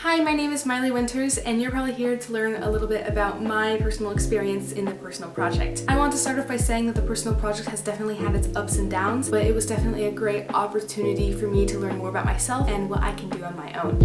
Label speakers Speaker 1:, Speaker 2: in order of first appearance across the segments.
Speaker 1: Hi, my name is Mylie Winters, and you're probably here to learn a little bit about my personal experience in the personal project. I want to start off by saying that the personal project has definitely had its ups and downs, but it was definitely a great opportunity for me to learn more about myself and what I can do on my own.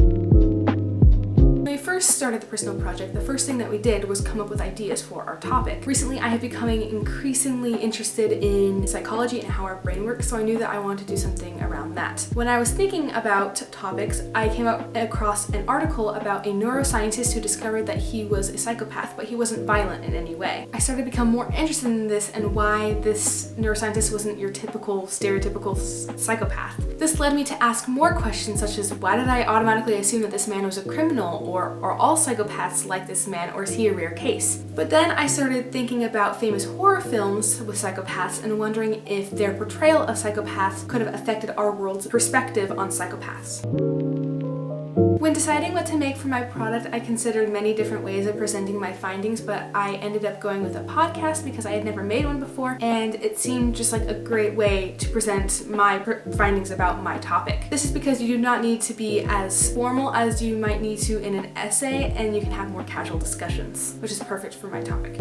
Speaker 1: When we first started the personal project, the first thing that we did was come up with ideas for our topic. Recently, I have becoming increasingly interested in psychology and how our brain works, so I knew that I wanted to do something around that. When I was thinking about topics, I came across an article about a neuroscientist who discovered that he was a psychopath, but he wasn't violent in any way. I started to become more interested in this and why this neuroscientist wasn't your typical, stereotypical psychopath. This led me to ask more questions such as, why did I automatically assume that this man was a criminal? Or are all psychopaths like this man, or is he a rare case? But then I started thinking about famous horror films with psychopaths and wondering if their portrayal of psychopaths could have affected our world's perspective on psychopaths. When deciding what to make for my product, I considered many different ways of presenting my findings, but I ended up going with a podcast because I had never made one before, and it seemed just like a great way to present my findings about my topic. This is because you do not need to be as formal as you might need to in an essay, and you can have more casual discussions, which is perfect for my topic.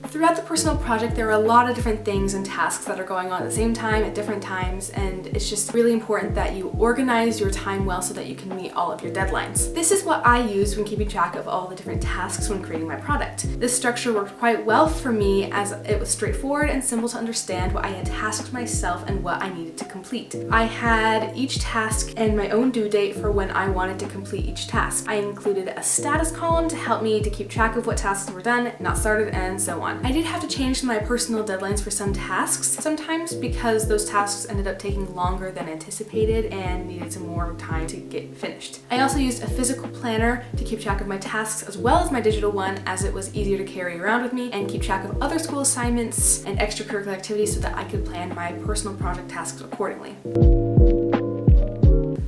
Speaker 1: Throughout the personal project, there are a lot of different things and tasks that are going on at the same time at different times, and it's just really important that you organize your time well so that you can meet all of your deadlines. This is what I used when keeping track of all the different tasks when creating my product. This structure worked quite well for me as it was straightforward and simple to understand what I had tasked myself and what I needed to complete. I had each task and my own due date for when I wanted to complete each task. I included a status column to help me to keep track of what tasks were done, not started, and so on. I did have to change my personal deadlines for some tasks sometimes because those tasks ended up taking longer than anticipated and needed some more time to get finished. I also used a physical planner to keep track of my tasks as well as my digital one, as it was easier to carry around with me and keep track of other school assignments and extracurricular activities so that I could plan my personal project tasks accordingly.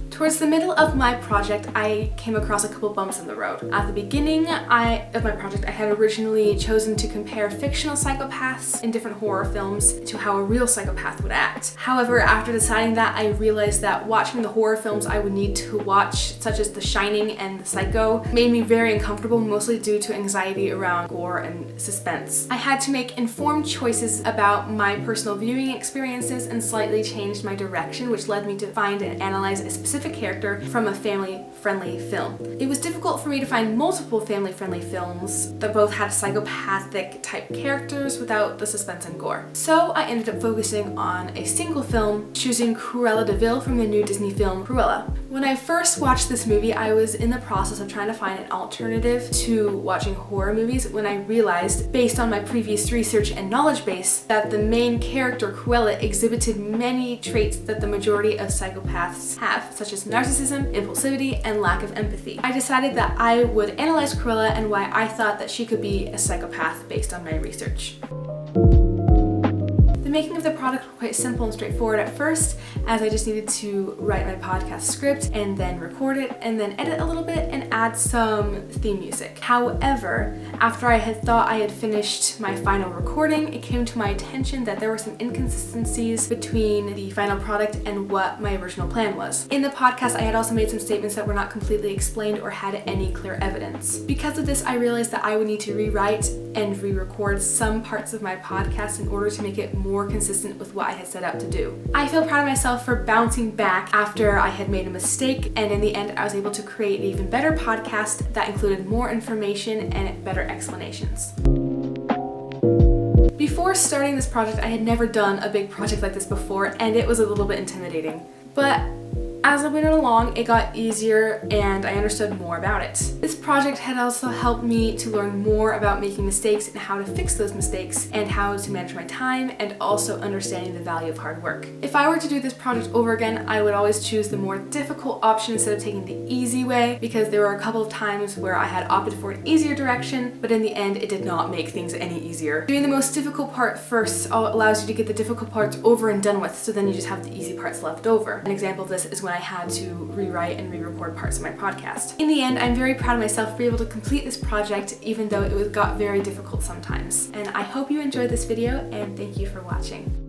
Speaker 1: Towards the middle of my project, I came across a couple bumps in the road. At the beginning of my project, I had originally chosen to compare fictional psychopaths in different horror films to how a real psychopath would act. However, after deciding that, I realized that watching the horror films I would need to watch, such as The Shining and The Psycho, made me very uncomfortable, mostly due to anxiety around gore and suspense. I had to make informed choices about my personal viewing experiences and slightly changed my direction, which led me to find and analyze a specific character from a family-friendly film. It was difficult for me to find multiple family-friendly films that both had psychopathic type characters without the suspense and gore. So I ended up focusing on a single film, choosing Cruella de Vil from the new Disney film Cruella. When I first watched this movie, I was in the process of trying to find an alternative to watching horror movies when I realized, based on my previous research and knowledge base, that the main character, Cruella, exhibited many traits that the majority of psychopaths have, such as narcissism, impulsivity, and lack of empathy. I decided that I would analyze Cruella and why I thought that she could be a psychopath based on my research. The making of the product was quite simple and straightforward at first, as I just needed to write my podcast script and then record it and then edit a little bit and add some theme music. However, after I had thought I had finished my final recording, it came to my attention that there were some inconsistencies between the final product and what my original plan was. In the podcast, I had also made some statements that were not completely explained or had any clear evidence. Because of this, I realized that I would need to rewrite and re-record some parts of my podcast in order to make it more consistent with what I had set out to do. I feel proud of myself for bouncing back after I had made a mistake, and in the end I was able to create an even better podcast that included more information and better explanations. Before starting this project, I had never done a big project like this before, and it was a little bit intimidating. But as I went along, it got easier and I understood more about it. This project had also helped me to learn more about making mistakes and how to fix those mistakes and how to manage my time, and also understanding the value of hard work. If I were to do this project over again, I would always choose the more difficult option instead of taking the easy way, because there were a couple of times where I had opted for an easier direction, but in the end it did not make things any easier. Doing the most difficult part first allows you to get the difficult parts over and done with, so then you just have the easy parts left over. An example of this is when I had to rewrite and re-record parts of my podcast. In the end, I'm very proud of myself for being able to complete this project, even though it got very difficult sometimes. And I hope you enjoyed this video, and thank you for watching.